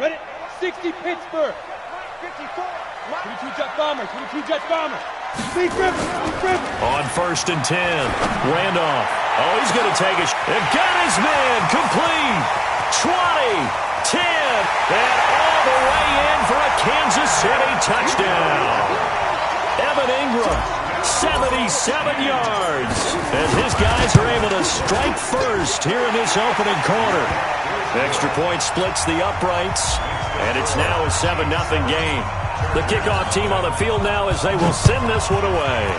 Ready? 60 Pittsburgh. 54. 22 Jet Bomber. 22 Jet Bomber. Speed Griffin. Speed Griffin. On 1st and 10. Randolph. Oh, he's going to take it. And got his man. Complete. 20. 10. And all the way in for a Kansas City touchdown. Evan Ingram. 77 yards. And his guys are able to strike first here in this opening quarter. Extra point splits the uprights, and it's now a 7-0 game. The kickoff team on the field now as they will send this one away.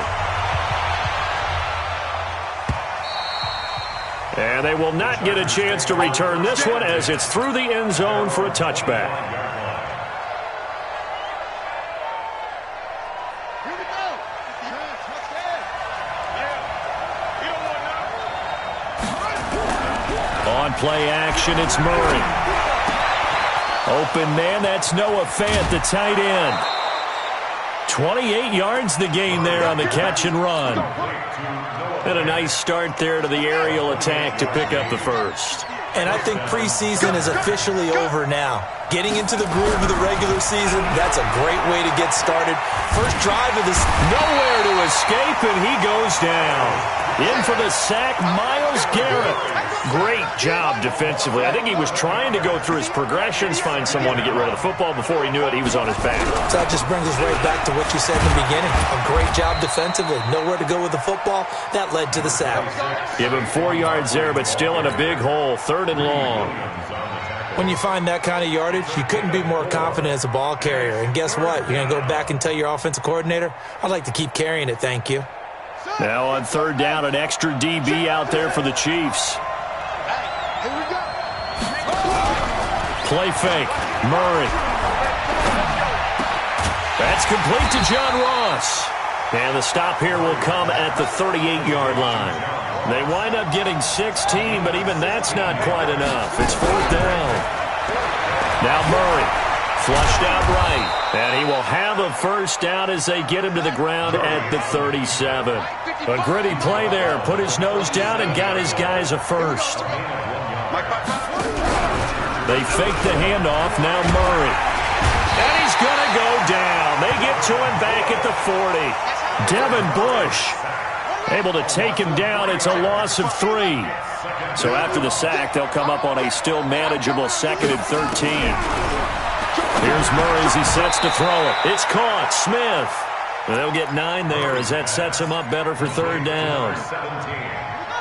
And they will not get a chance to return this one as it's through the end zone for a touchback. On play action, it's Murray. Open man, that's Noah Fant, the tight end. 28 yards the gain there on the catch and run. And a nice start there to the aerial attack to pick up the first. And I think preseason is officially over now. Getting into the groove of the regular season, that's a great way to get started. First drive of this. Nowhere to escape, and he goes down. In for the sack, Myles Garrett. Great job defensively. I think he was trying to go through his progressions, find someone to get rid of the football. Before he knew it, he was on his back. So that just brings us right back to what you said in the beginning. A great job defensively. Nowhere to go with the football. That led to the sack. Give him 4 yards there, but still in a big hole. 3rd and long. When you find that kind of yardage, you couldn't be more confident as a ball carrier. And guess what? You're going to go back and tell your offensive coordinator, I'd like to keep carrying it, thank you. Now on 3rd down, an extra DB out there for the Chiefs. Play fake. Murray. That's complete to John Ross. And the stop here will come at the 38-yard line. They wind up getting 16, but even that's not quite enough. It's 4th down. Now Murray. Flushed out right. And he will have a first down as they get him to the ground at the 37. A gritty play there. Put his nose down and got his guys a first. They fake the handoff. Now Murray. And he's going to go down. They get to him back at the 40. Devin Bush able to take him down. It's a loss of 3. So after the sack, they'll come up on a still manageable 2nd and 13. Here's Murray as he sets to throw it. It's caught. Smith. They'll get 9 there as that sets him up better for 3rd down.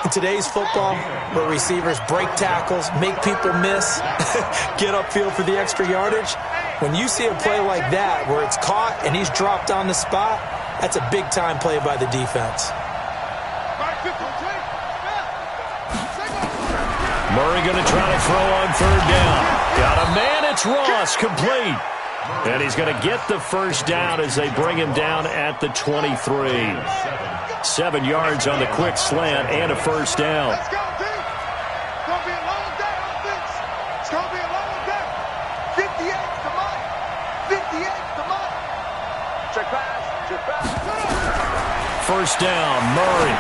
In today's football, where receivers break tackles, make people miss, get upfield for the extra yardage, when you see a play like that where it's caught and he's dropped on the spot, that's a big-time play by the defense. Murray going to try to throw on 3rd down. Got a man. It's Ross. Complete. And he's going to get the first down as they bring him down at the 23. 7 yards on the quick slant and a first down. Let's go, D. It's going to be a long day, offense. It's going to be a long day. 58 to Mike. 58 to Mike. Check pass. Check pass. First down, Murray.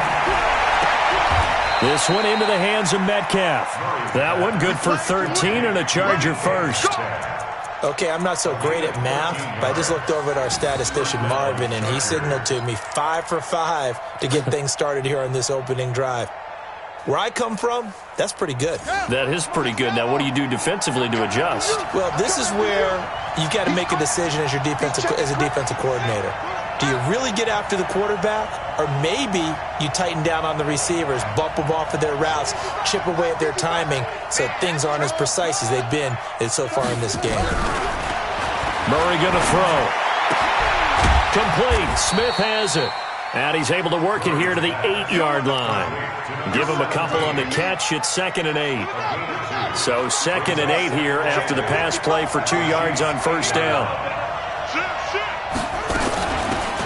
This one into the hands of Metcalf. That one good for 13 and a Charger first. Okay, I'm not so great at math, but I just looked over at our statistician, Marvin, and he signaled to me 5 for 5 to get things started here on this opening drive. Where I come from, that's pretty good. That is pretty good. Now, what do you do defensively to adjust? Well, this is where you've got to make a decision as a defensive coordinator. Do you really get after the quarterback, or maybe you tighten down on the receivers, bump them off of their routes, chip away at their timing so things aren't as precise as they've been so far in this game? Murray going to throw. Complete. Smith has it. And he's able to work it here to the 8-yard line. Give him a couple on the catch. It's 2nd and 8. So 2nd and 8 here after the pass play for 2 yards on first down.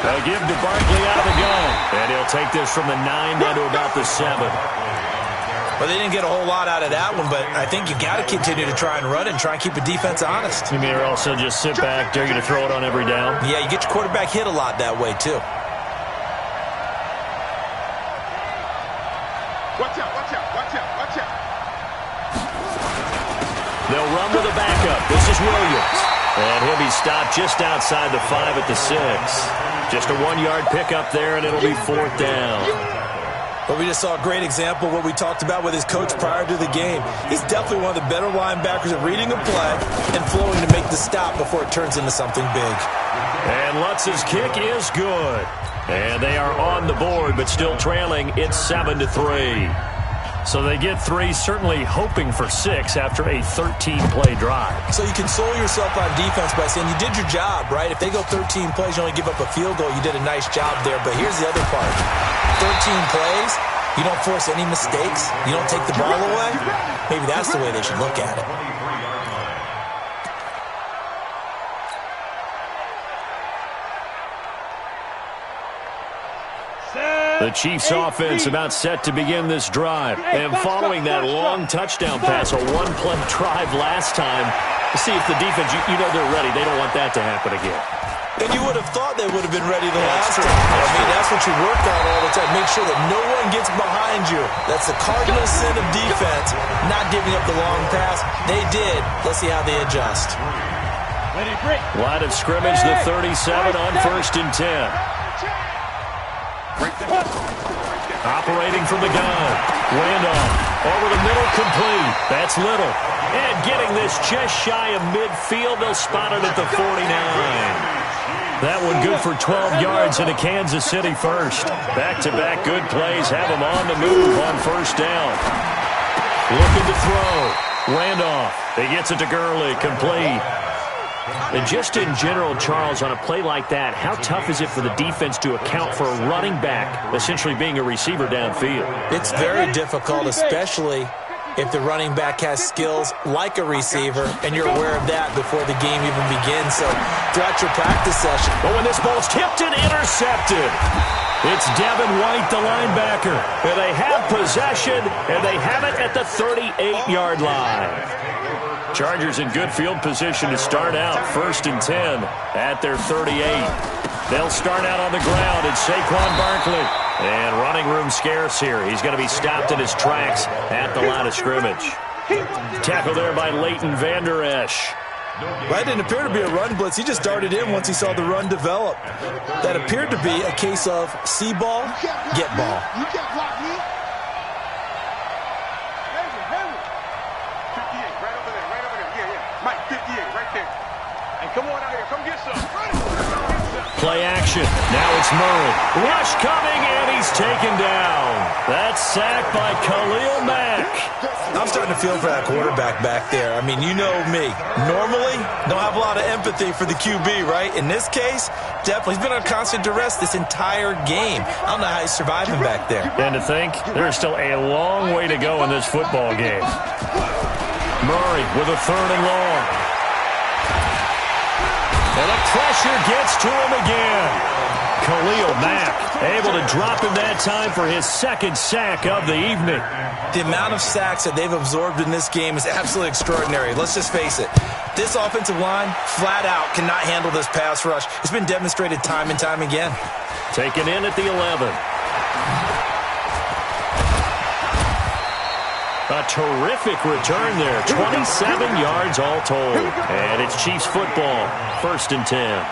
They'll give to Barkley out of the gun. And he'll take this from the 9 down to about the 7. Well, they didn't get a whole lot out of that one, but I think you got to continue to try and run it and try and keep the defense honest. You mean or also just sit back, dare you to throw it on every down? Yeah, you get your quarterback hit a lot that way, too. Watch out, watch out, watch out, watch out. They'll run with a backup. This is Williams. And he'll be stopped just outside the 5 at the 6. Just a 1-yard pickup there, and it'll be 4th down. But we just saw a great example of what we talked about with his coach prior to the game. He's definitely one of the better linebackers at reading a play and flowing to make the stop before it turns into something big. And Lutz's kick is good. And they are on the board, but still trailing. It's 7-3. So they get 3, certainly hoping for 6 after a 13-play drive. So you console yourself on defense by saying you did your job, right? If they go 13 plays, you only give up a field goal, you did a nice job there. But here's the other part. 13 plays, you don't force any mistakes, you don't take the ball away. Maybe that's the way they should look at it. The Chiefs offense about set to begin this drive. And following that long touchdown pass, a one-play drive last time, to see if the defense, you know they're ready. They don't want that to happen again. And you would have thought they would have been ready the last time. I mean, that's what you work on all the time. Make sure that no one gets behind you. That's the cardinal sin of defense, not giving up the long pass. They did. Let's see how they adjust. Line of scrimmage, the 37 on 1st and 10. Operating from the gun. Randolph over the middle, complete. That's Little. And getting this just shy of midfield. They'll spot it at the 49. That one good for 12 yards into Kansas City first. Back-to-back good plays have them on the move on 1st down. Looking to throw. Randolph. He gets it to Gurley. Complete. And just in general, Charles, on a play like that, how tough is it for the defense to account for a running back essentially being a receiver downfield? It's very difficult, especially if the running back has skills like a receiver, and you're aware of that before the game even begins. So throughout your practice session. But when this ball's tipped and intercepted, it's Devin White, the linebacker. And they have possession, and they have it at the 38-yard line. Chargers in good field position to start out. 1st and 10 at their 38. They'll start out on the ground. It's Saquon Barkley. And running room scarce here. He's going to be stopped in his tracks at the line of scrimmage. Tackle there by Leighton Vander Esch. That didn't appear to be a run blitz. He just darted in once he saw the run develop. That appeared to be a case of see ball, get ball. You can't block me. 58, right over there. Yeah. Mike, 58, right there. And come on out here. Come get some. Play action. Now it's Murray. Rush coming, and he's taken down. That's sacked by Khalil Mack. I'm starting to feel for that quarterback back there. I mean, you know me. Normally, don't have a lot of empathy for the QB, right? In this case, definitely. He's been under constant duress this entire game. I don't know how he's surviving back there. And to think, there's still a long way to go in this football game. Murray with a 3rd and long. And the pressure gets to him again. Khalil Mack able to drop him that time for his 2nd sack of the evening. The amount of sacks that they've absorbed in this game is absolutely extraordinary. Let's just face it. This offensive line, flat out, cannot handle this pass rush. It's been demonstrated time and time again. Taken in at the 11. A terrific return there. 27 yards all told. And it's Chiefs football. 1st and 10.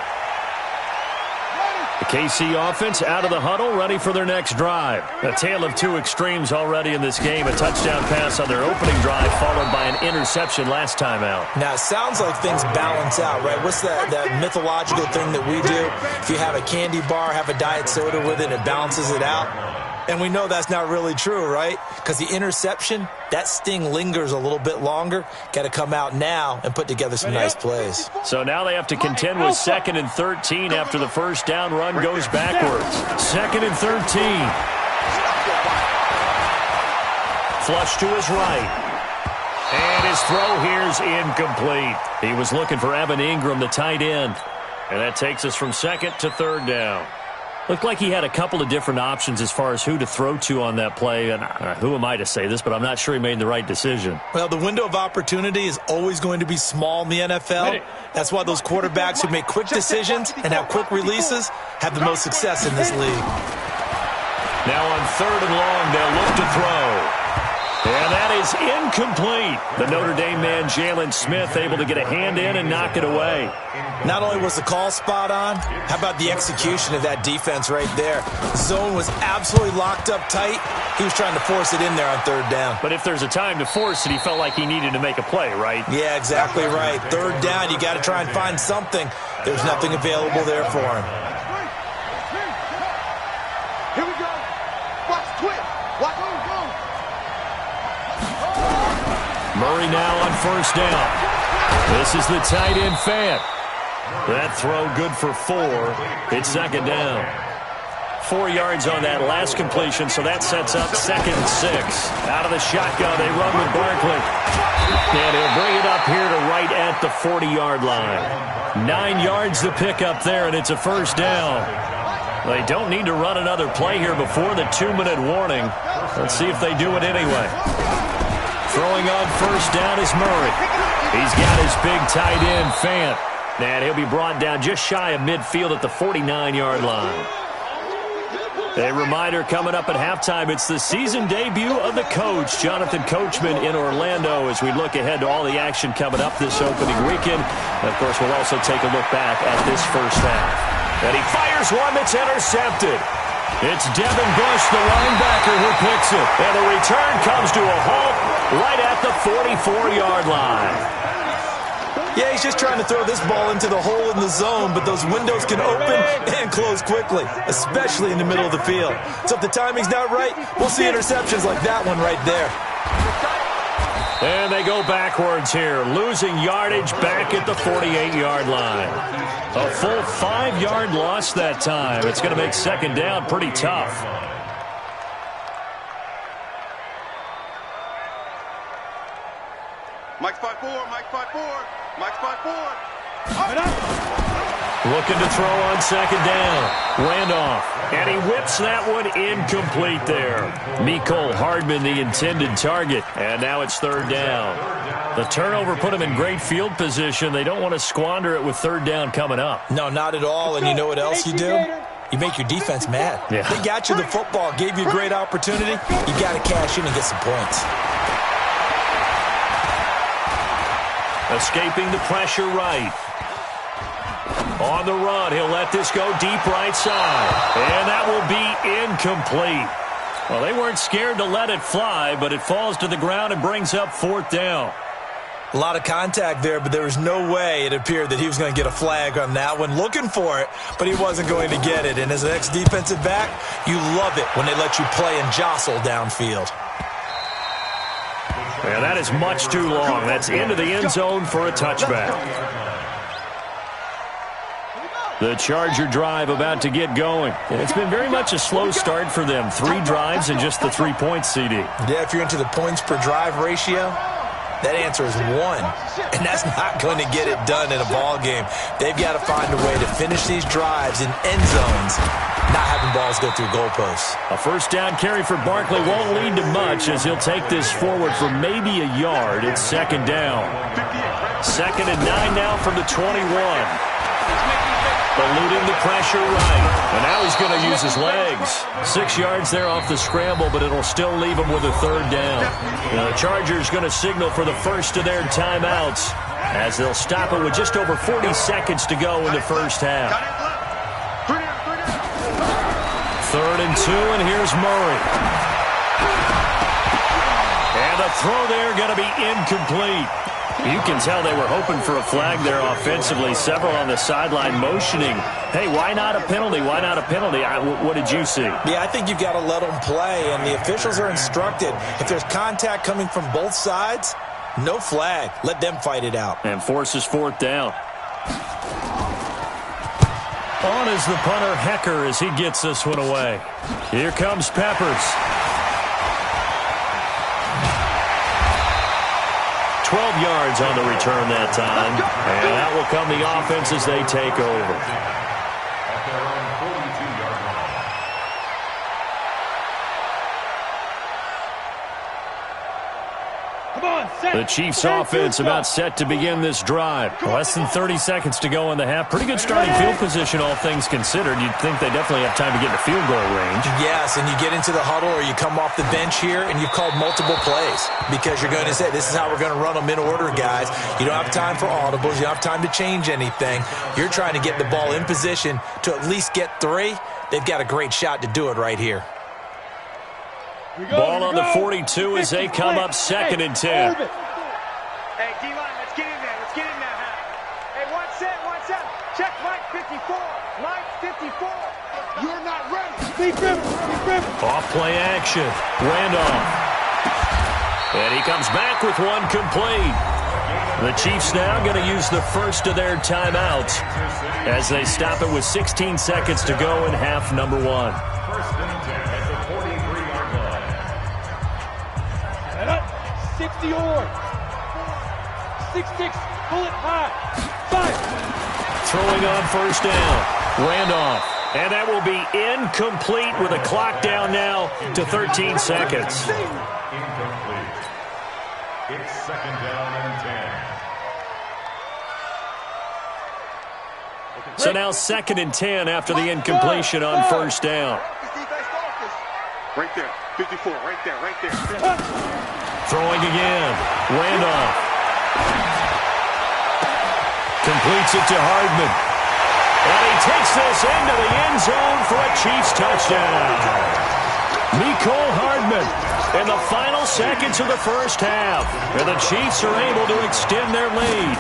The KC offense out of the huddle, ready for their next drive. A tale of 2 extremes already in this game. A touchdown pass on their opening drive, followed by an interception last time out. Now, it sounds like things balance out, right? What's that mythological thing that we do? If you have a candy bar, have a diet soda with it, it balances it out. And we know that's not really true, right? Because the interception, that sting lingers a little bit longer. Got to come out now and put together some nice plays. So now they have to contend with 2nd and 13 after the 1st down run goes backwards. 2nd and 13. Flush to his right. And his throw here's incomplete. He was looking for Evan Ingram, the tight end. And that takes us from 2nd to 3rd down. Looked like he had a couple of different options as far as who to throw to on that play. And who am I to say this, but I'm not sure he made the right decision. Well, the window of opportunity is always going to be small in the NFL. That's why those quarterbacks who make quick decisions and have quick releases have the most success in this league. Now on 3rd and long, they'll look to throw. And that is incomplete. The Notre Dame man, Jalen Smith, able to get a hand in and knock it away. Not only was the call spot on, how about the execution of that defense right there? Zone was absolutely locked up tight. He was trying to force it in there on third down. But if there's a time to force it, he felt like he needed to make a play, right? Yeah, exactly right. Third down, you got to try and find something. There's nothing available there for him. Here we go. Watch quick. Watch. Go. Murray now on first down. This is the tight end Fant. That throw good for 4. It's second down. 4 yards on that last completion, so that sets up 2nd and 6. Out of the shotgun, they run with Barkley. And he'll bring it up here to right at the 40-yard line. 9 yards to pick up there, and it's a first down. They don't need to run another play here before the 2-minute warning. Let's see if they do it anyway. Throwing on first down is Murray. He's got his big tight end, Fant. And he'll be brought down just shy of midfield at the 49-yard line. A reminder coming up at halftime, it's the season debut of the coach, Jonathan Coachman, in Orlando, as we look ahead to all the action coming up this opening weekend. And of course, we'll also take a look back at this first half. And he fires one that's intercepted. It's Devin Bush, the linebacker, who picks it. And the return comes to a halt right at the 44-yard line. Yeah, he's just trying to throw this ball into the hole in the zone, but those windows can open and close quickly, especially in the middle of the field. So if the timing's not right, we'll see interceptions like that one right there. And they go backwards here, losing yardage back at the 48-yard line. A full 5-yard loss that time. It's going to make second down pretty tough. Mike's 5-4. Mike's 5-4. Mike's 5-4. Looking to throw on second down. Randolph. And he whips that one incomplete there. Mecole Hardman, the intended target. And now it's third down. The turnover put him in great field position. They don't want to squander it with third down coming up. No, not at all. And you know what else you do? You make your defense mad. Yeah. They got you the football, gave you a great opportunity. You got to cash in and get some points. Escaping the pressure right. On the run, he'll let this go deep right side. And that will be incomplete. Well, they weren't scared to let it fly, but it falls to the ground and brings up fourth down. A lot of contact there, but there was no way it appeared that he was going to get a flag on that one. Looking for it, but he wasn't going to get it. And as an ex-defensive back, you love it when they let you play and jostle downfield. Yeah, that is much too long. That's into the end zone for a touchback. The Charger drive about to get going. And it's been very much a slow start for them. 3 drives and just the 3 points, CD. Yeah, if you're into the points per drive ratio, that answer is 1. And that's not going to get it done in a ball game. They've got to find a way to finish these drives in end zones, not having balls go through goalposts. A first down carry for Barkley won't lead to much as he'll take this forward for maybe a yard. It's second down. 2nd and 9 now from the 21. Eluding the pressure right. And now he's going to use his legs. 6 yards there off the scramble, but it'll still leave him with a third down. Now the Chargers going to signal for the first of their timeouts as they'll stop it with just over 40 seconds to go in the first half. 3rd and 2, and here's Murray. And the throw there going to be incomplete. You can tell they were hoping for a flag there offensively. Several on the sideline motioning, hey, why not a penalty? Why not a penalty? What did you see? Yeah, I think you've got to let them play, and the officials are instructed. If there's contact coming from both sides, no flag. Let them fight it out. And forces fourth down. On is the punter, Hecker, as he gets this one away. Here comes Peppers. 12 yards on the return that time. And that will come the offense as they take over. Come on. The Chiefs offense about set to begin this drive. Less than 30 seconds to go in the half. Pretty good starting field position, all things considered. You'd think they definitely have time to get to field goal range. Yes, and you get into the huddle or you come off the bench here and you've called multiple plays because you're going to say, this is how we're going to run them in order, guys. You don't have time for audibles. You don't have time to change anything. You're trying to get the ball in position to at least get 3. They've got a great shot to do it right here. Ball on the 42 as they come up 2nd and 10. Hey, D-line, let's get in there. Let's get in there, huh? Hey, one set. Check Mike 54. Mike 54. You're not ready. Speed grip. Off play action. Randolph. And he comes back with one complete. The Chiefs now going to use the first of their timeouts as they stop it with 16 seconds to go in half number 1. First and 10 at the 43-yard line. 60 or 6-6, pull it high. 5. Throwing on first down. Randolph. And that will be incomplete with a clock down now to 13 seconds. Incomplete. It's 2nd down and 10. So now 2nd and 10 after the incompletion on first down. Right there. 54. Right there. Throwing again. Randolph. Completes it to Hardman. And he takes this into the end zone for a Chiefs touchdown. Nicole Hardman in the final seconds of the first half. And the Chiefs are able to extend their lead.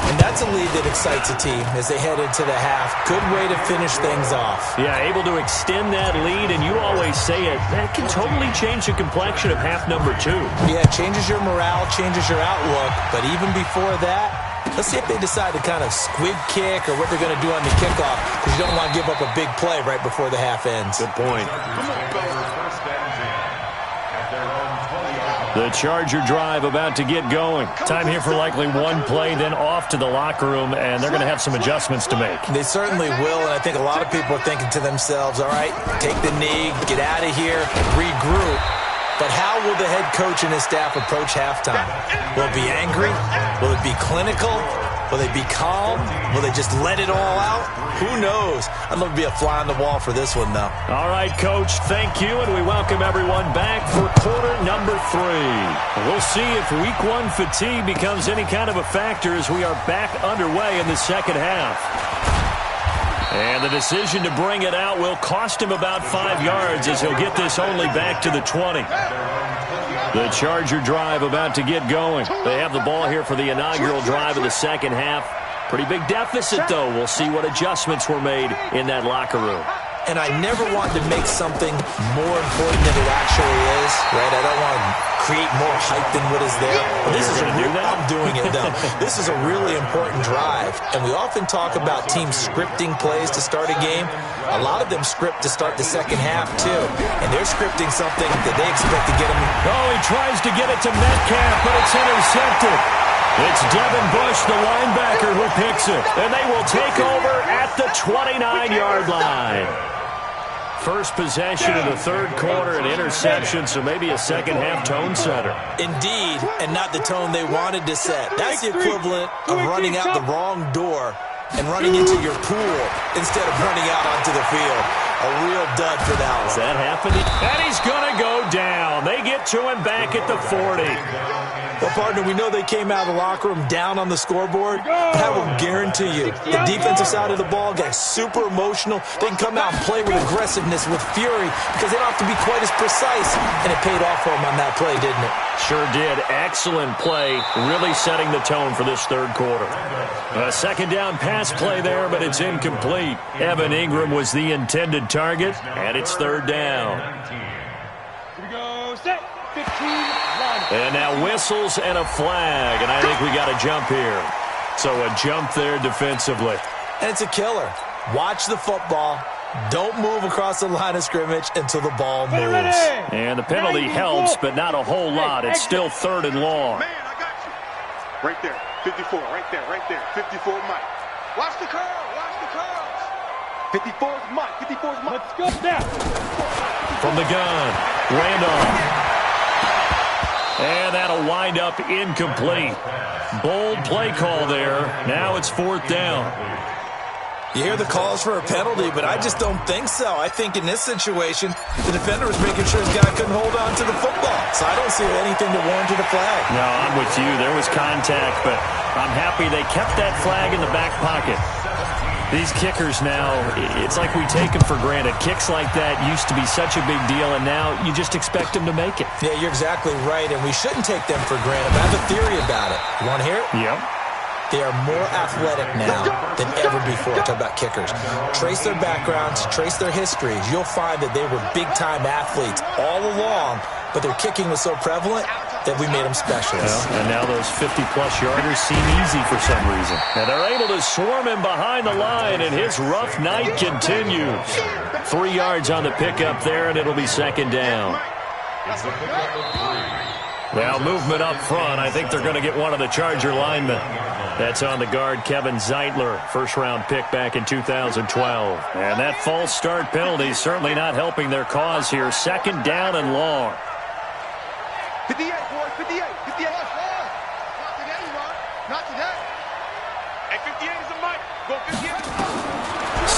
And that's a lead that excites a team as they head into the half. Good way to finish things off. Yeah, able to extend that lead, and you always say it, that can totally change the complexion of half number 2. Yeah, it changes your morale, changes your outlook. But even before that, let's see if they decide to kind of squib kick or what they're going to do on the kickoff, because you don't want to give up a big play right before the half ends. Good point. First and 10 at their own 20-yard line. The Charger drive about to get going. Time here for likely one play, then off to the locker room, and they're going to have some adjustments to make. They certainly will, and I think a lot of people are thinking to themselves, all right, take the knee, get out of here, regroup. But how will the head coach and his staff approach halftime? Will it be angry? Will it be clinical? Will they be calm? Will they just let it all out? Who knows? I'd love to be a fly on the wall for this one, though. All right, Coach, thank you, and we welcome everyone back for quarter number 3. We'll see if week 1 fatigue becomes any kind of a factor as we are back underway in the second half. And the decision to bring it out will cost him about 5 yards as he'll get this only back to the 20. The Charger drive about to get going. They have the ball here for the inaugural drive of the second half. Pretty big deficit, though. We'll see what adjustments were made in that locker room. And I never want to make something more important than it actually is, right? I don't want to create more hype than what is there. But this is I'm doing it, though. This is a really important drive. And we often talk about teams scripting plays to start a game. A lot of them script to start the second half, too. And they're scripting something that they expect to get them. Oh, he tries to get it to Metcalf, but it's intercepted. It's Devin Bush, the linebacker, who picks it. And they will take over at the 29-yard line. First possession of the third quarter, an interception, so maybe a second-half tone setter. Indeed, and not the tone they wanted to set. That's the equivalent of running out the wrong door and running into your pool instead of running out onto the field. A real dud for that one. Is that happening? And he's going to go down. They get to him back at the 40. Well, partner, we know they came out of the locker room down on the scoreboard, but I will guarantee you the defensive side of the ball gets super emotional. They can come out and play with aggressiveness, with fury, because they don't have to be quite as precise, and it paid off for them on that play, didn't it? Sure did. Excellent play, really setting the tone for this third quarter. A second down pass play there, but it's incomplete. Evan Ingram was the intended target, and it's third down. Here we go, set, 15. And now whistles and a flag, and I think we got a jump here. So a jump there defensively. And it's a killer. Watch the football. Don't move across the line of scrimmage until the ball moves. And the penalty helps, but not a whole lot. It's still third and long. Man, I got you. Right there. 54. Right there. 54 Mike. Watch the curl. Watch the curls. 54 is Mike. 54 is Mike. Let's go now. From the gun, Randolph. And that'll wind up incomplete. Bold play call there. Now it's 4th down. You hear the calls for a penalty, but I just don't think so. I think in this situation, the defender was making sure his guy couldn't hold on to the football. So I don't see anything to warrant a flag. No, I'm with you. There was contact, but I'm happy they kept that flag in the back pocket. These kickers now, it's like we take them for granted. Kicks like that used to be such a big deal, and now you just expect them to make it. Yeah, you're exactly right, and we shouldn't take them for granted. But I have a theory about it. You want to hear it? Yep. They are more athletic now than ever before. Talk about kickers. Trace their backgrounds, trace their histories. You'll find that they were big-time athletes all along, but their kicking was so prevalent that we made them specialists. Well, and now those 50-plus yarders seem easy for some reason. And they're able to swarm him behind the line, and his rough night continues. 3 yards on the pickup there, and it'll be 2nd down. Now movement up front. I think they're going to get one of the Charger linemen. That's on the guard, Kevin Zeitler, first-round pick back in 2012. And that false start penalty certainly not helping their cause here. 2nd down and long. 58, boys, 58, 58. Not today, Ron. Not today. Hey, 58 is a mic. Go 58.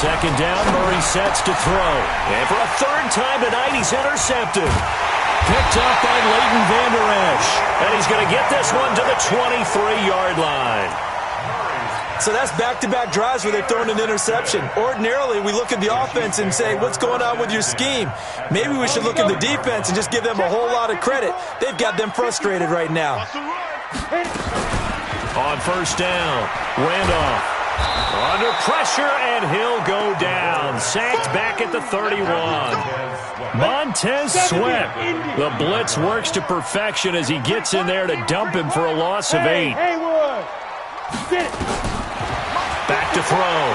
2nd down, Murray sets to throw. And for a 3rd time tonight, he's intercepted. Picked up by Leighton Vander Esch. And he's going to get this one to the 23-yard line. So that's back-to-back drives where they've thrown an interception. Ordinarily, we look at the offense and say, what's going on with your scheme? Maybe we should look at the defense and just give them a whole lot of credit. They've got them frustrated right now. On 1st down, Randolph under pressure, and he'll go down. Sacked back at the 31. Montez Sweat. The blitz works to perfection as he gets in there to dump him for a loss of 8. Back to throw.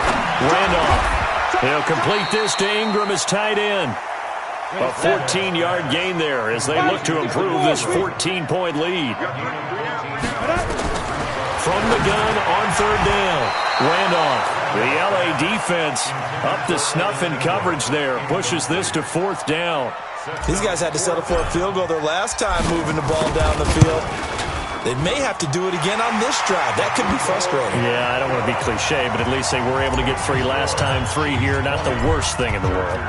Randolph. He'll complete this to Ingram as tight end. A 14-yard gain there as they look to improve this 14-point lead. From the gun on 3rd down. Randolph. The L.A. defense up to snuff in coverage there. Pushes this to 4th down. These guys had to settle for a field goal their last time moving the ball down the field. They may have to do it again on this drive. That could be frustrating. Yeah, I don't want to be cliche, but at least they were able to get 3 last time. 3 here, not the worst thing in the world.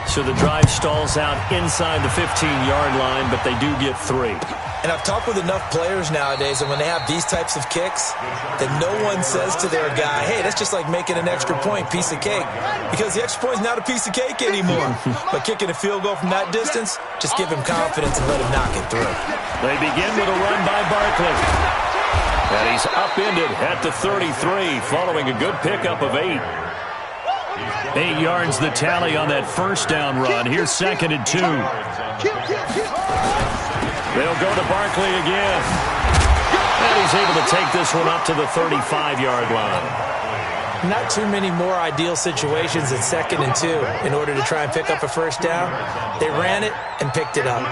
So the drive stalls out inside the 15-yard line, but they do get 3. And I've talked with enough players nowadays, and when they have these types of kicks, that no one says to their guy, hey, that's just like making an extra point, piece of cake. Because the extra point is not a piece of cake anymore. But kicking a field goal from that distance, just give him confidence and let him knock it through. They begin with a run by Barkley. And he's upended at the 33, following a good pickup of 8. 8 yards the tally on that 1st down run. Here's 2nd and 2. They'll go to Barkley again. And he's able to take this one up to the 35-yard line. Not too many more ideal situations at 2nd and 2 in order to try and pick up a 1st down. They ran it and picked it up.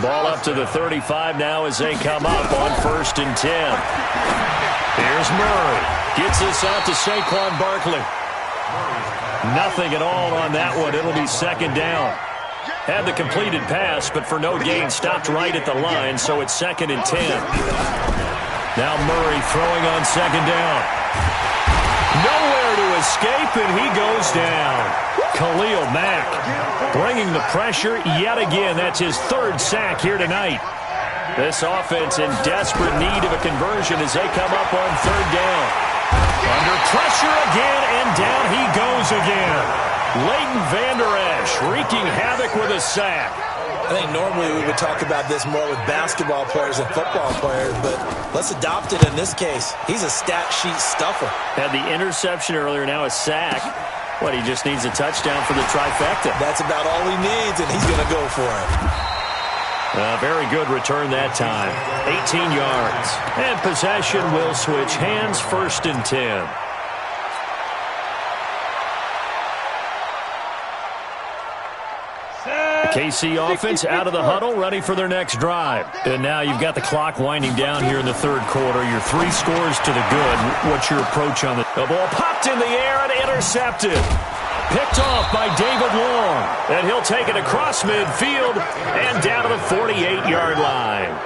Ball up to the 35 now as they come up on 1st and 10. Here's Murray. Gets this out to Saquon Barkley. Nothing at all on that one. It'll be 2nd down. Had the completed pass, but for no gain, stopped right at the line, so it's 2nd and 10. Now Murray throwing on 2nd down. Nowhere to escape, and he goes down. Khalil Mack bringing the pressure yet again. That's his 3rd sack here tonight. This offense in desperate need of a conversion as they come up on 3rd down. Under pressure again, and down he goes again. Leighton Vander Esch wreaking havoc with a sack. I think normally we would talk about this more with basketball players and football players, but let's adopt it in this case. He's a stat sheet stuffer. Had the interception earlier, now a sack. What, he just needs a touchdown for the trifecta. That's about all he needs, and he's going to go for it. Very good return that time. 18 yards. And possession will switch hands, 1st and 10. KC offense out of the huddle, ready for their next drive. And now you've got the clock winding down here in the 3rd quarter. Your 3 scores to the good. What's your approach on the ball? Popped in the air and intercepted. Picked off by David Long. And he'll take it across midfield and down to the 48-yard line.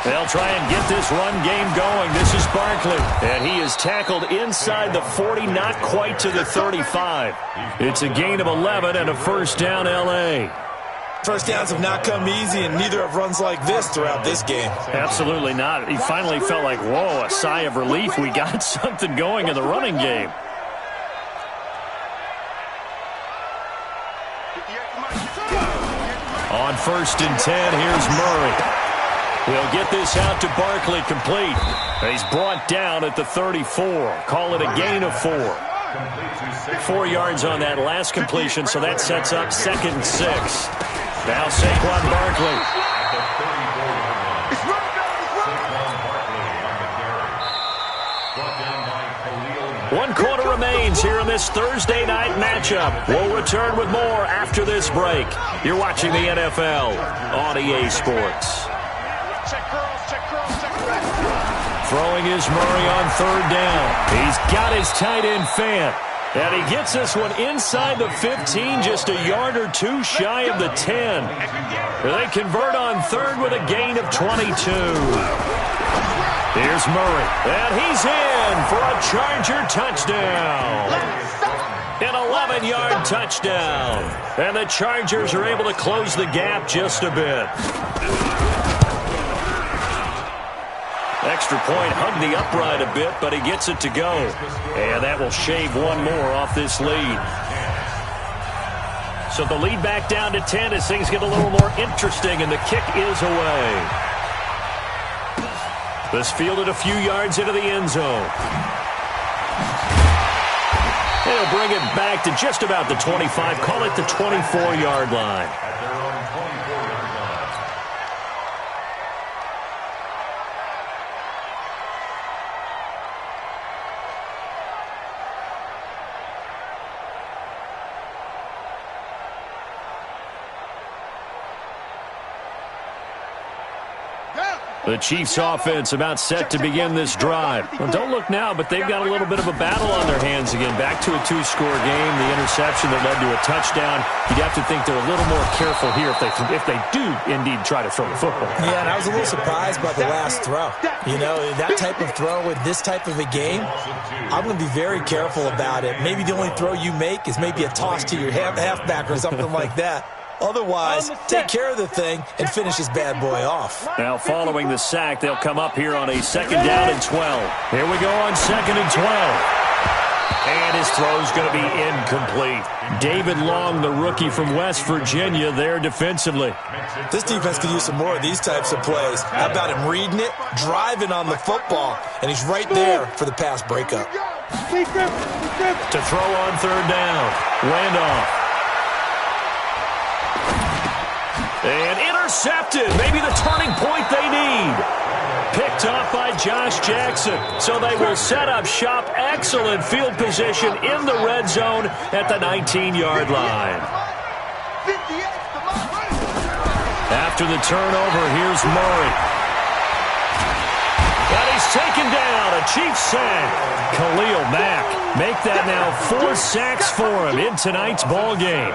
They'll try and get this run game going. This is Barkley, and he is tackled inside the 40, not quite to the 35. It's a gain of 11 and a first down, L.A. First downs have not come easy, and neither have runs like this throughout this game. Absolutely not. He finally felt like, whoa, a sigh of relief. We got something going in the running game. On 1st and 10, here's Murray. We'll get this out to Barkley, complete. He's brought down at the 34. Call it a gain of 4. 4 yards on that last completion, so that sets up 2nd and 6. Now Saquon Barkley. One quarter remains here in this Thursday night matchup. We'll return with more after this break. You're watching the NFL on EA Sports. Throwing is Murray on 3rd down. He's got his tight end Fant. And he gets this one inside the 15, just a yard or two shy of the 10. They convert on 3rd with a gain of 22. Here's Murray. And he's in for a Charger touchdown. An 11-yard touchdown. And the Chargers are able to close the gap just a bit. Extra point hugged the upright a bit, but he gets it to go. And that will shave one more off this lead. So the lead back down to 10 as things get a little more interesting, and the kick is away. This fielded a few yards into the end zone. They'll bring it back to just about the 25. Call it the 24-yard line. The Chiefs offense about set to begin this drive. Well, don't look now, but they've got a little bit of a battle on their hands again. Back to a 2-score game. The interception that led to a touchdown. You'd have to think they're a little more careful here if they do indeed try to throw the football. Yeah, and I was a little surprised by the last throw. You know, that type of throw with this type of a game, I'm going to be very careful about it. Maybe the only throw you make is maybe a toss to your halfback or something like that. Otherwise, take care of the thing and finish this bad boy off. Now, following the sack, they'll come up here on a 2nd down and 12. Here we go on 2nd and 12. And his throw's going to be incomplete. David Long, the rookie from West Virginia, there defensively. This defense could use some more of these types of plays. How about him reading it, driving on the football, and he's right there for the pass breakup. To throw on 3rd down. Randolph. And intercepted. Maybe the turning point they need. Picked off by Josh Jackson. So they will set up shop. Excellent field position in the red zone at the 19-yard line. After the turnover, here's Murray. And he's taken down. A Chiefs sack. Khalil Mack. Make that now 4 sacks for him in tonight's ball game.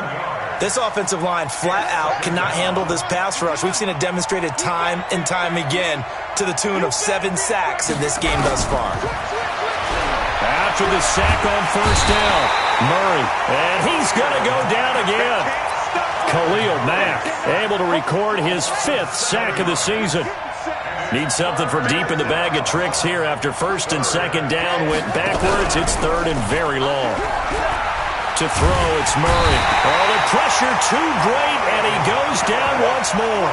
This offensive line flat out cannot handle this pass rush. We've seen it demonstrated time and time again to the tune of 7 sacks in this game thus far. After the sack on 1st down, Murray, and he's going to go down again. Khalil Mack able to record his 5th sack of the season. Needs something from deep in the bag of tricks here after 1st and 2nd down went backwards. It's 3rd and very long. To throw, it's Murray. Oh, the pressure too great, and he goes down once more.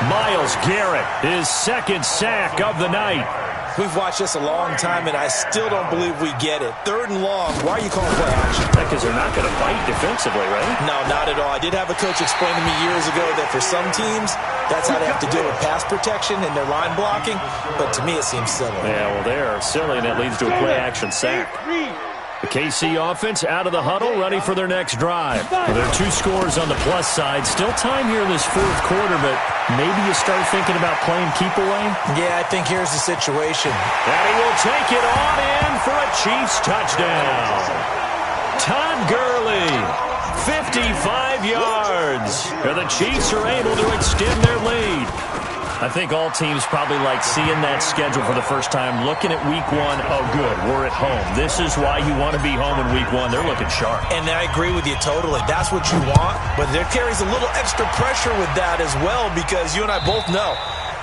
Myles Garrett, his 2nd sack of the night. We've watched this a long time, and I still don't believe we get it. 3rd and long. Why are you calling play action? Because they're not going to fight defensively, right? No, not at all. I did have a coach explain to me years ago that for some teams, that's how they have to deal with pass protection and their line blocking. But to me, it seems silly. Yeah, well, they're silly, and it leads to a play-action sack. The KC offense out of the huddle, ready for their next drive. There are 2 scores on the plus side. Still time here in this 4th quarter, but maybe you start thinking about playing keep away? Yeah, I think here's the situation. And he will take it on in for a Chiefs touchdown. Todd Gurley, 55 yards. And the Chiefs are able to extend their lead. I think all teams probably like seeing that schedule for the first time, looking at week 1. Oh, good, we're at home. This is why you want to be home in week 1. They're looking sharp. And I agree with you totally. That's what you want, but there carries a little extra pressure with that as well, because you and I both know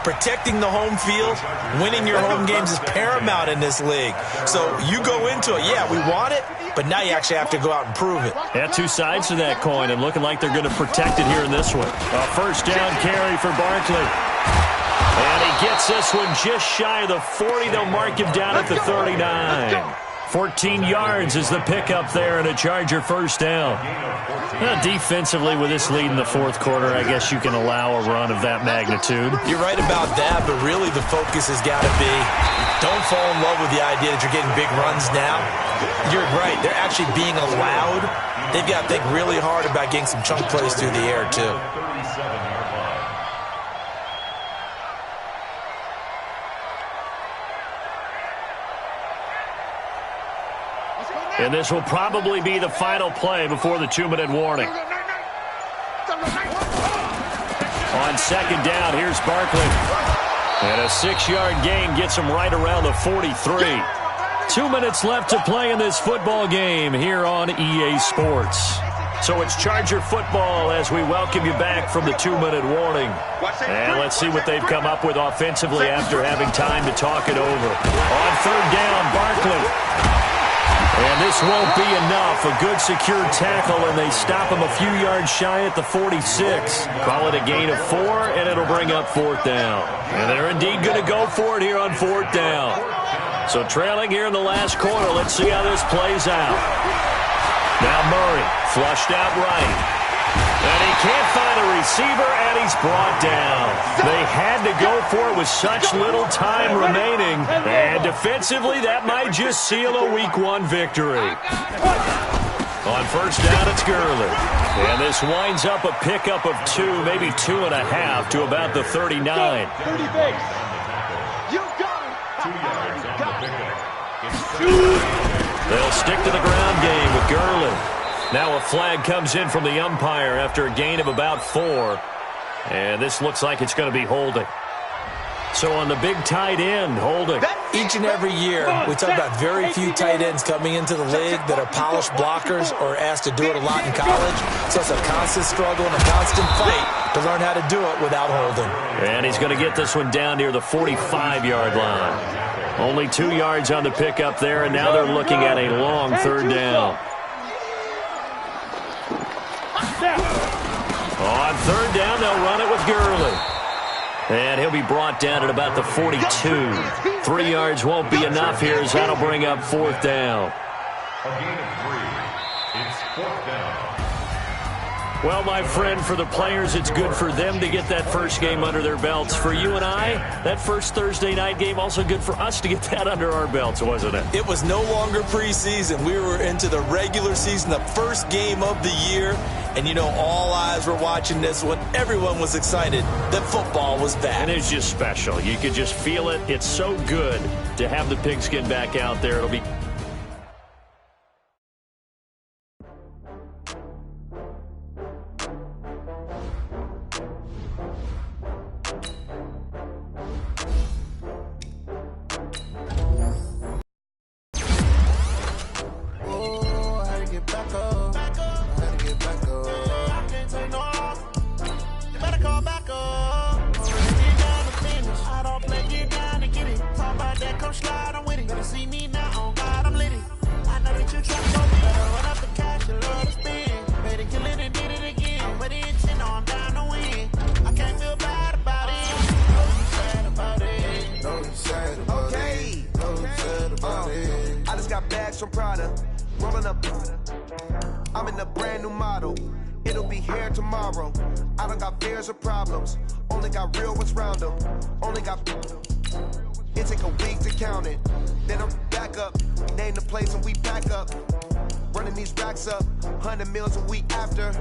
protecting the home field, winning your home games is paramount in this league. So you go into it, yeah, we want it, but now you actually have to go out and prove it. Yeah, 2 sides to that coin, and looking like they're going to protect it here in this one. A first down carry for Barkley. And he gets this one just shy of the 40. They'll mark him down at the 39. 14 yards is the pickup there, and a Charger first down. Defensively, with this lead in the 4th quarter, I guess you can allow a run of that magnitude. You're right about that, but really the focus has got to be, don't fall in love with the idea that you're getting big runs now. You're right. They're actually being allowed. They've got to think really hard about getting some chunk plays through the air, too. And this will probably be the final play before the 2-minute warning. On second down, here's Barkley. And a 6-yard gain gets him right around the 43. 2 minutes left to play in this football game here on EA Sports. So it's Charger football as we welcome you back from the 2-minute warning. And let's see what they've come up with offensively after having time to talk it over. On third down, Barkley. And this won't be enough. A good secure tackle, and they stop him a few yards shy at the 46. Call it a gain of 4, and it'll bring up 4th down. And they're indeed going to go for it here on 4th down. So trailing here in the last quarter, let's see how this plays out. Now Murray, flushed out right. And he can't find a receiver, and he's brought down. They had to go for it with such little time remaining. And defensively, that might just seal a Week 1 victory. On first down, it's Gurley. And this winds up a pickup of 2, maybe 2.5 to about the 39. 30 base. You got it. 2 yards on the pickup. They'll stick to the ground game with Gurley. Now a flag comes in from the umpire after a gain of about 4. And this looks like it's going to be holding. So on the big tight end, holding. Each and every year, we talk about very few tight ends coming into the league that are polished blockers or asked to do it a lot in college. So it's a constant struggle and a constant fight to learn how to do it without holding. And he's going to get this one down near the 45-yard line. Only 2 yards on the pickup there, and now they're looking at a long third down. On third down, they'll run it with Gurley. And he'll be brought down at about the 42. 3 yards won't be enough here, as that'll bring up 4th down. A gain of 3. It's 4th down. Well, my friend, for the players, it's good for them to get that first game under their belts. For you and I, that first Thursday night game, also good for us to get that under our belts, wasn't it? It was no longer preseason. We were into the regular season, the first game of the year. And, you know, all eyes were watching this one. Everyone was excited that football was back. And it's just special. You could just feel it. It's so good to have the pigskin back out there. It'll be... I'm in a brand new model. It'll be here tomorrow. I don't got fears or problems. Only got real ones round them. Only got It take a week to count it. Then I'm back up, name the place and we pack up. Running these racks up, 100 meals a week after.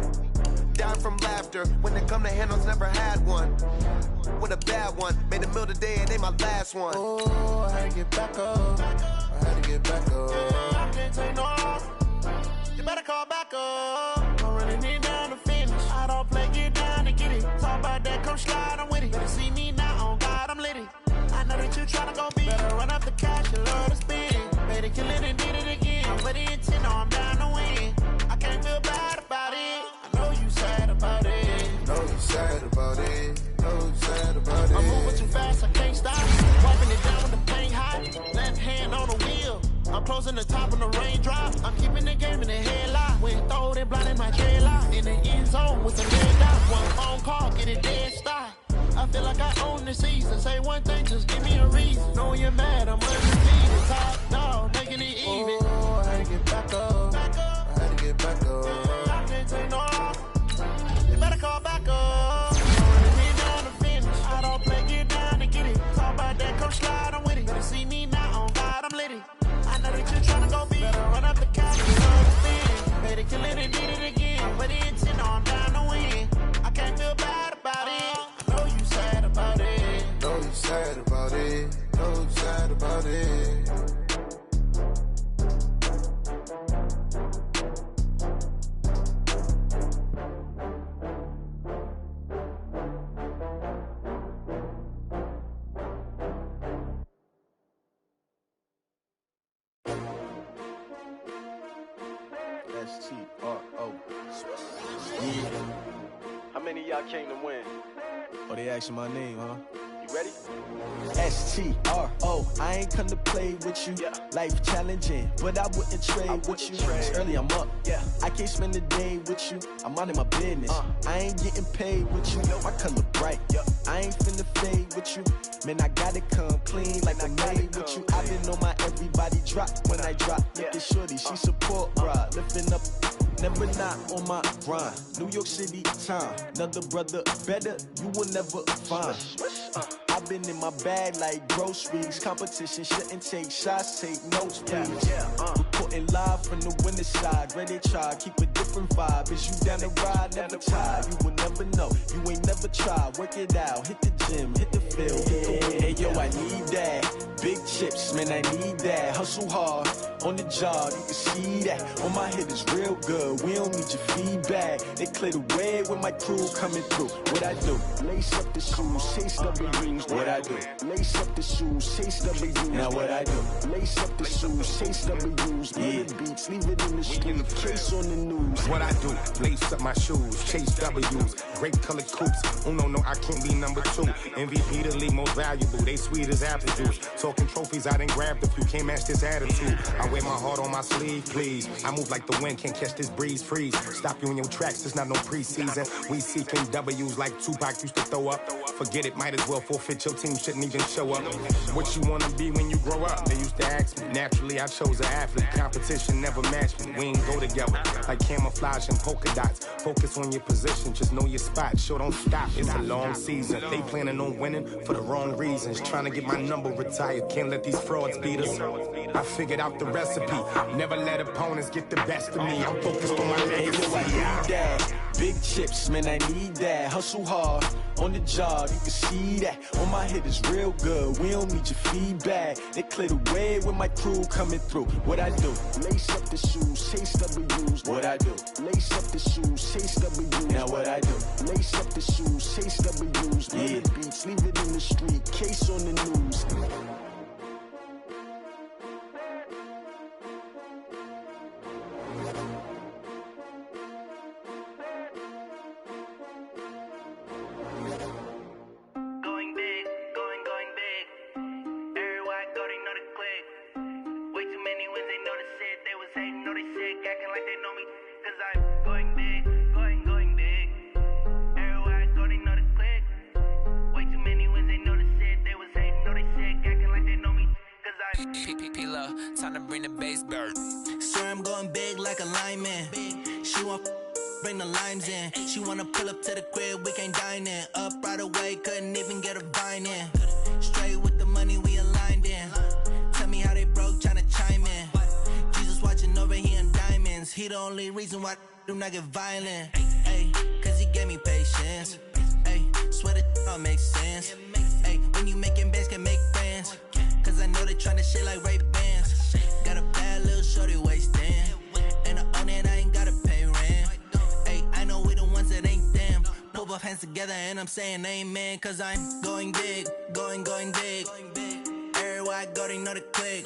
Down from laughter, when they come to handles, never had one. With a bad one, made a meal today and ain't my last one. Oh, I had to get back up. I had to get back up. I can't take no off. You better call back up. I'm running it down to finish. I don't play, get down to get it. Talk about that, come slide, I'm with it. Better see me now, on God, I'm litty. I know that you tryna go big. Better run up the cash, you love to spend it. Better kill it and did it again. But the intent, no, I'm down to win. I can't feel bad about it. I know you sad about it. Know you sad about it. Know you sad about it. I'm moving too fast, I can't stop. Wiping it down with the paint hot. Left hand on the wheel. I'm closing the top on the raindrop. I'm keeping the game in the headlock. When throwed and blinding my dreadlock. In the end zone with the red dot. One phone call, get it dead stop. I feel like I own the season. Say one thing, just give me a reason. Knowing you're mad, I'm undefeated. Top dog, making it even. Oh, I had to get back up. I had to get back up. I can't take no off. You better call back up. Running me down to finish. I don't play, get down to get it. Talk about that, come slide, I'm with it. Better see me now, on God, I'm litty. I know that you tryna go big. Better run up the cash, you love to spend. Better kill it and did it again. But the intent, no, I'm down to win. I can't feel bad about it. I know you sad about it. Know you sad about it. Know you sad about it. S-T-R-O. How many of y'all came to win? Oh, they asking my name, huh? You ready? S-T-R-O. I ain't come to play with you. Yeah. Life challenging, but I wouldn't trade with you. It's early, I'm up. Yeah. I can't spend the day with you. I'm minding my business. I ain't getting paid with you. My color bright. Yeah. I ain't finna fade with you. Man, I gotta come clean like I'm made with you. I've been on my everybody drop when I drop. Look at shorty, she support ride. Lifting up, never not on my grind. New York City time. Another brother better, you will never find. I've been in my bag like groceries. Competition shouldn't take shots, take notes, please. Reporting live from the winter side. Ready to try, keep a different vibe. Is you down the ride, never tired. You will never know, you ain't never tried. Work it out, hit the gym, hit the field. Hey yo, I need that. Big chips, man, I need that. Hustle hard, on the job, you can see that. On my head is real good, we don't need your feedback. They clear the way with my crew coming through. What I do? Lace up the shoes, chase W's. What I do? Lace up the shoes, chase W's. Now what I do? Lace up the shoes, chase W's. Yeah. The beats, leave it in the street, case on the news. What I do? Lace up my shoes, chase W's. Great colored coops. Uno, no, I can't be number two. MVP the league most valuable. They sweet as apple juice. Talking trophies, I didn't grab the few. Can't match this attitude. I wear my heart on my sleeve, please. I move like the wind, can't catch this breeze, freeze. Stop you in your tracks, there's not no preseason. We seeking W's like Tupac used to throw up. Forget it, might as well forfeit. Your team shouldn't even show up. What you wanna be when you grow up? They used to ask me. Naturally, I chose an athlete. Competition never matched me. We ain't go together like camouflage and polka dots. Focus on your position, just know your spot. Show don't stop, it's a long season. They planning on winning for the wrong reasons. Trying to get my number retired, can't let these frauds beat us. I figured out the recipe. Never let opponents get the best of me. I'm focused on my legacy. Big chips, man, I need that. Hustle hard, on the job, you can see that. On my head is real good, we don't need your feedback. They clear the way with my crew coming through. What I do? Lace up the shoes, chase W's. What I do? Lace up the shoes, chase W's. Now what I do? Lace up the shoes, chase W's. Yeah. The beats, leave it in the street, case on the news. Time to bring the bass bird. Swear I'm going big like a lineman. She want bring the limes in. She wanna pull up to the crib, we can't dine in. Up right away, couldn't even get a vine in. Straight with the money, we align. Is he the only reason why I do not get violent? Ay, cause he gave me patience. Ay, swear that all makes sense. Ay, when you making bands, can make friends. Cause I know they tryna shit like Ray-Bans. Got a bad little shorty wasting. And I own it, I ain't gotta pay rent. Ay, I know we the ones that ain't them. Put both hands together and I'm saying amen. Cause I'm going big, going big. Everywhere I go, they know the click.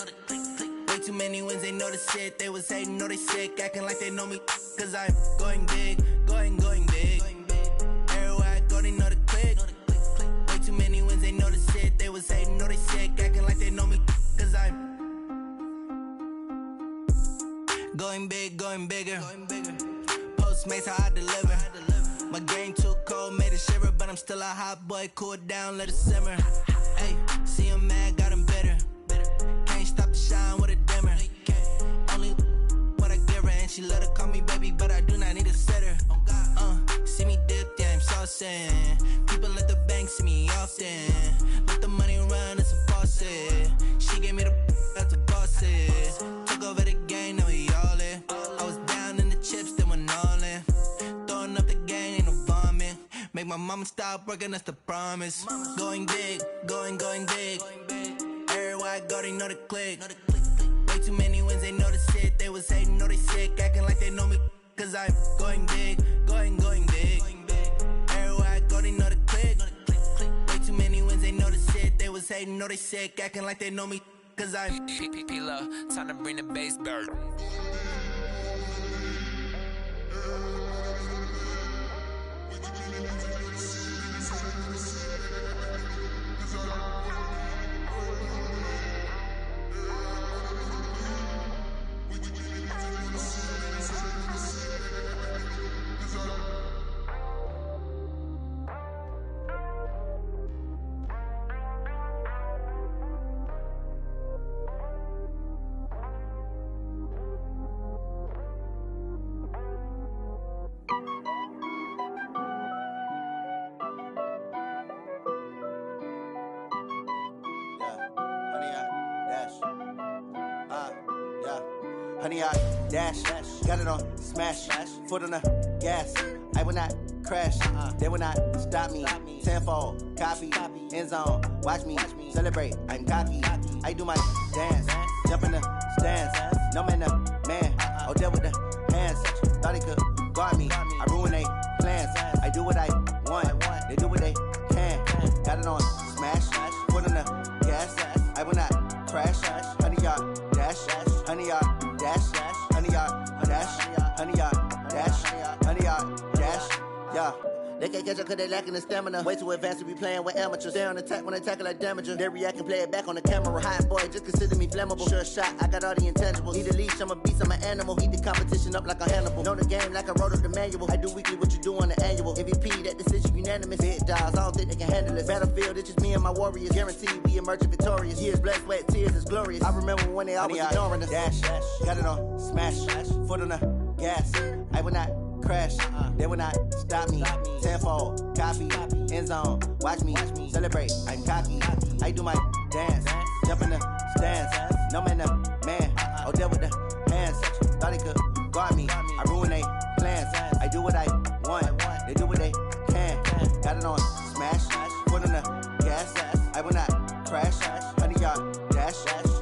Way too many wins, they know the shit. They was hating, know they sick, acting like they know me. Cause I'm going big, going big. Everywhere I go, they know the click. Way too many wins, they know the shit. They was hating, know they sick, acting like they know me. Cause I'm going big, going bigger. Postmates, how I deliver. My game too cold, made it shiver. But I'm still a hot boy, cool down, let it simmer. Hey, see him mad, got him bitter. Can't stop the shine with a dimmer. Only what I give her, and she let her call me baby, but I do not need a sitter. See me dip, yeah, I'm saucing. People let the bank see me often. Let the money run, it's a faucet. She gave me the that's a boss it. Took over the game, now we all in. I was down in the chips, then went all in. Throwing up the game, ain't no vomit. Make my mama stop working, that's the promise. Going big, going big. Everywhere I go, they know the click. Way too many wins, they know the shit. They was hating, know they sick, acting like they know me. Cause I'm going big, going big. Everywhere I go, they know the click. Way too many wins, they know the shit. They was hating, know they sick, acting like they know me. Cause I'm P-P-P-Lo, time to bring the bass bird. Honey, I dash, got it on smash, foot on the gas. I will not crash, they will not stop me. Tenfold, copy, end zone, watch me celebrate. I'm cocky, I do my dance, jump in the stands. No man, the man, oh, deal with the hands. Thought he could guard me, I ruin they plans. I do what I want, they do what they can. Got it on smash, foot on the gas. I will not crash, honey, y'all dash, honey, y'all dash, honey, y'all dash, honey, y'all dash, honey, y'all dash, yeah. They can't catch up cause they lacking the stamina. Way too advanced to be playing with amateurs. Stay on attack when they tackle like damager. They react and play it back on the camera. Hot boy, just consider me flammable. Sure shot, I got all the intangibles. Need a leash, I'm a beast, I'm an animal. Heat the competition up like a Hannibal. Know the game like I wrote up the manual. I do weekly what you do on the annual. MVP, that decision unanimous. Big dogs, I don't think they can handle it. Battlefield, it's just me and my warriors. Guaranteed we emerging victorious. Years, blood, sweat, tears, it's glorious. I remember when they always ignoring us. Dash, got it on smash, foot on the gas. I will not crash, they will not stop me. Tenfold, copy, end zone, watch me celebrate. I'm cocky, I do my dance, jump in the stands. No man, the man, oh, deal with the hands. Thought he could guard me, I ruin they plans. I do what I want, they do what they can. Got it on smash, foot on the gas. I will not crash, honey, y'all dash,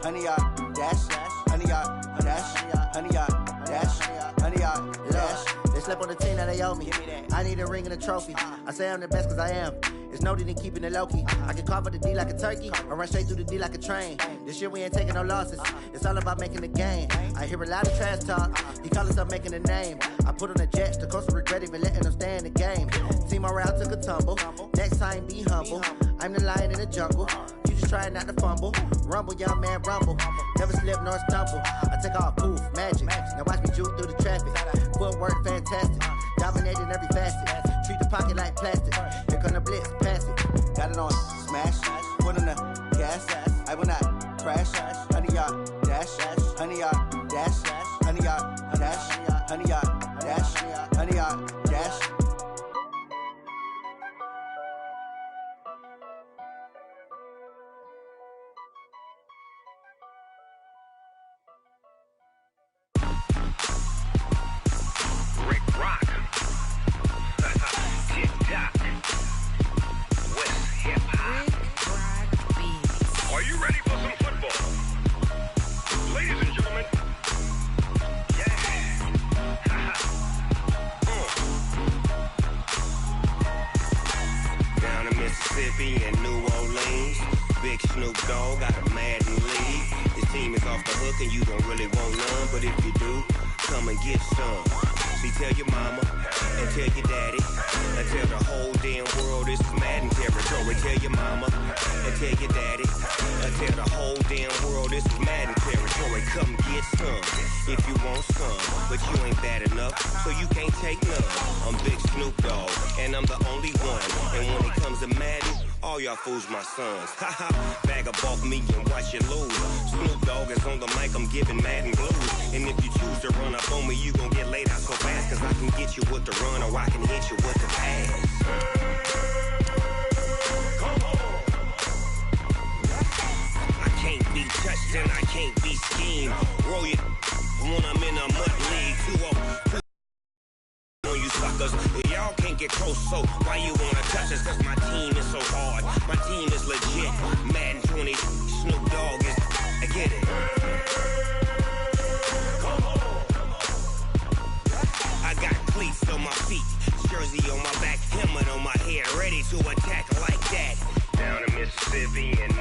honey, y'all dash, honey, y'all dash, honey, y'all dash, honey, y'all dash. They slept on the team that they owe me. I need a ring and a trophy. I say I'm the best cause I am. It's no need in keeping it low-key. I can carve up the D like a turkey or run straight through the D like a train. This year we ain't taking no losses. It's all about making the game. I hear a lot of trash talk. He call himself making a name. I put on the jets. The coach will regret even letting them stay in the game. Team morale took a tumble. Next time be humble. I'm the lion in the jungle. You just trying not to fumble. Rumble, young man, rumble. Never slip nor stumble. I take off, poof, magic. Now watch me juke through the traffic. Footwork fantastic. Dominating every facet. Treat the pocket like plastic. Here come the blitz, pass it. Got it on smash, foot on the gas. I will not crash. Honey, y'all dash, honey, y'all dash, honey, y'all dash, honey, y'all dash, honey, y'all dash. Mississippi and New Orleans. Big Snoop Dogg got a Madden league. His team is off the hook and you don't really want none, but if you do, come and get some. See, tell your mama and tell your daddy and tell the whole damn world this is Madden territory. Tell your mama and tell your daddy and tell the whole damn world this is Madden territory. Come get some if you want some, but you ain't bad enough, so you can't take none. I'm Big Snoop Dogg and I'm the only one, and when it comes to Madden, all y'all fools my sons. Haha, bag up off me and watch you lose. Snoop Dogg is on the mic, I'm giving Madden blues. And if you choose to run up on me, you gon' get laid out so fast, cause I can get you with the run or I can hit you with the pass. I can't be touched and I can't be schemed. Roll you when I'm in a mud league. 2-0 on you suckers. Y'all can't get close, so why you wanna touch us? Cause my team is so hard. My team is legit. Madden 20, Snoop Dogg is, I get it. I got cleats on my feet, jersey on my back, helmet on my head, ready to attack like that. Down in Mississippi and